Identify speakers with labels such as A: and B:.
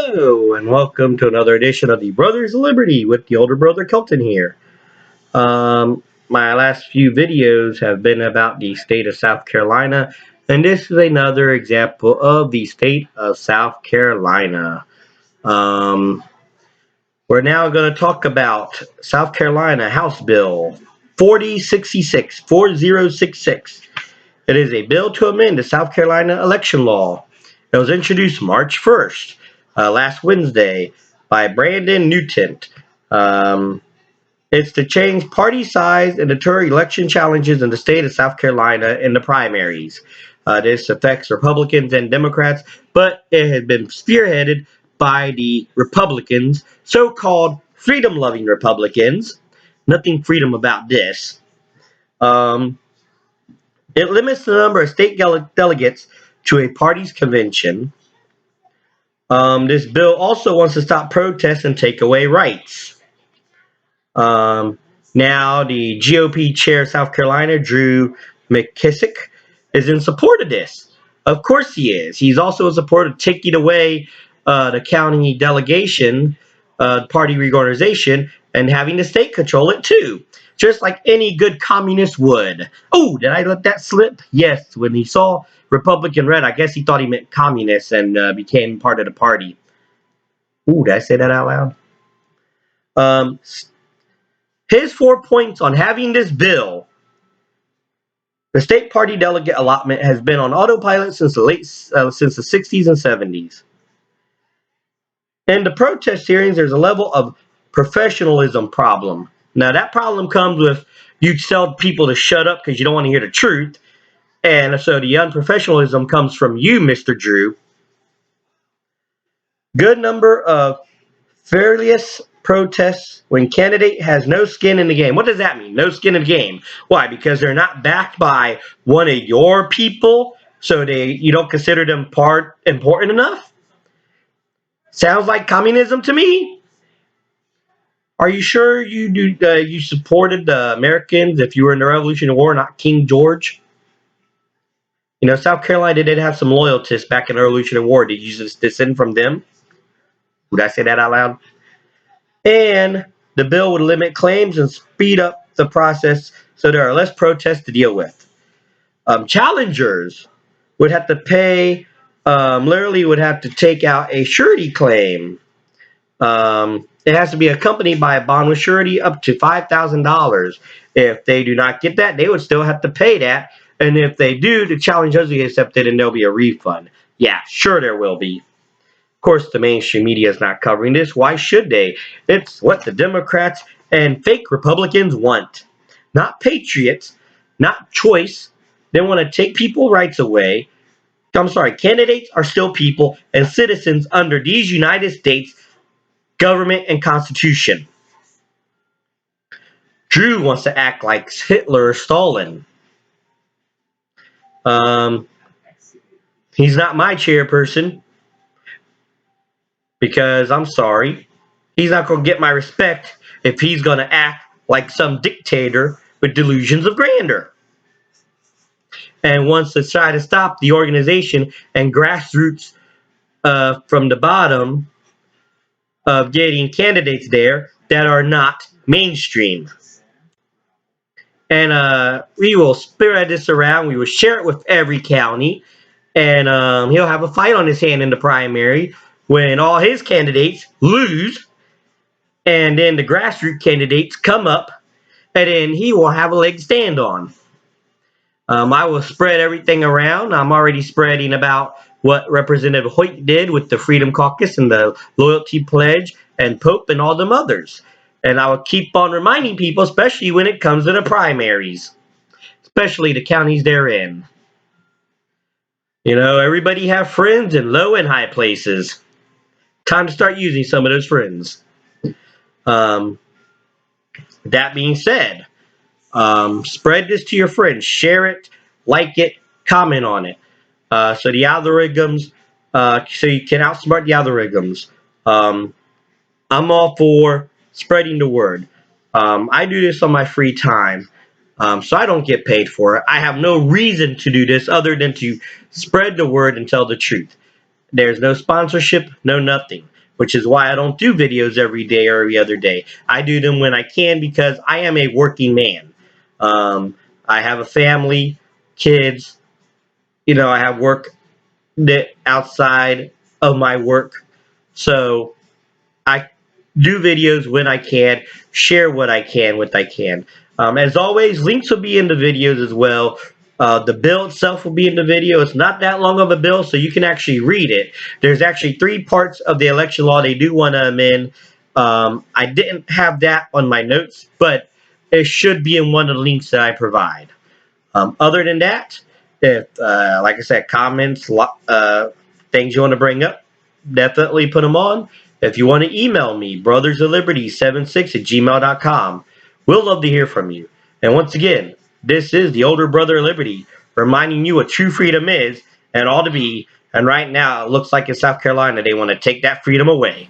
A: Hello, and welcome to another edition of the Brothers of Liberty with the older brother Kelton here. My last few videos have been about the state of South Carolina, and this is another example of the state of South Carolina. Um, we're now going to talk about South Carolina House Bill 4066. It is a bill to amend the South Carolina election law. It was introduced March 1st, last Wednesday, by Brandon Newton. It's to change party size and deter election challenges in the state of South Carolina in the primaries. This affects Republicans and Democrats, but it has been spearheaded by the Republicans, so-called freedom-loving Republicans. Nothing freedom about this. It limits the number of state delegates to a party's convention. This bill also wants to stop protests and take away rights. Now, the GOP chair of South Carolina, Drew McKissick, is in support of this. Of course he is. He's also in support of taking away the county delegation, party reorganization, and having the state control it too. Just like any good communist would. Oh, did I let that slip? Yes, when he saw Republican red, I guess he thought he meant communist and became part of the party. Ooh, did I say that out loud? His 4 points on having this bill. The state party delegate allotment has been on autopilot since the 60s and 70s. In the protest hearings, there's a level of professionalism problem. Now, that problem comes with you tell people to shut up because you don't want to hear the truth. And so the unprofessionalism comes from you, Mr. Drew. Good number of various protests when candidate has no skin in the game. What does that mean? No skin in the game. Why? Because they're not backed by one of your people, so you don't consider them important enough? Sounds like communism to me. Are you sure you supported the Americans if you were in the Revolutionary War, not King George? You know, South Carolina did have some loyalists back in the Revolutionary War. Did you just descend from them? Would I say that out loud? And the bill would limit claims and speed up the process so there are less protests to deal with. Challengers would have to pay, literally would have to take out a surety claim. It has to be accompanied by a bond with surety up to $5,000. If they do not get that, they would still have to pay that. And if they do, the challenge does get accepted and there'll be a refund. Yeah, sure there will be. Of course, the mainstream media is not covering this. Why should they? It's what the Democrats and fake Republicans want. Not patriots, not choice. They want to take people's rights away. I'm sorry, candidates are still people and citizens under these United States government and constitution. Drew wants to act like Hitler or Stalin. He's not my chairperson because I'm sorry, he's not going to get my respect if he's going to act like some dictator with delusions of grandeur and wants to try to stop the organization and grassroots from the bottom of getting candidates there that are not mainstream. And we will spread this around. We will share it with every county. And he'll have a fight on his hand in the primary when all his candidates lose. And then the grassroots candidates come up. And then he will have a leg to stand on. I will spread everything around. I'm already spreading about what Representative Hoyt did with the Freedom Caucus and the Loyalty Pledge and Pope and all them others. And I will keep on reminding people, especially when it comes to the primaries, especially the counties they're in. You know, everybody have friends in low and high places. Time to start using some of those friends. That being said, spread this to your friends. Share it, like it, comment on it. So the algorithms, so you can outsmart the algorithms. I'm all for spreading the word. I do this on my free time, so I don't get paid for it. I have no reason to do this other than to spread the word and tell the truth. There's no sponsorship, no nothing. which is why I don't do videos every day or every other day. I do them when I can because I am a working man. I have a family, kids, I have work that outside of my work. So I do videos when I can, share what I can with I can. As always, links will be in the videos as well. The bill itself will be in the video. It's not that long of a bill, so you can actually read it. There's actually 3 parts of the election law they do want to amend. I didn't have that on my notes, but it should be in one of the links that I provide. Other than that, if, like I said, comments, things you want to bring up, definitely put them on. If you want to email me, brothersofliberty76@gmail.com. We'll love to hear from you. And once again, this is the older brother of Liberty, reminding you what true freedom is and ought to be. And right now, it looks like in South Carolina, they want to take that freedom away.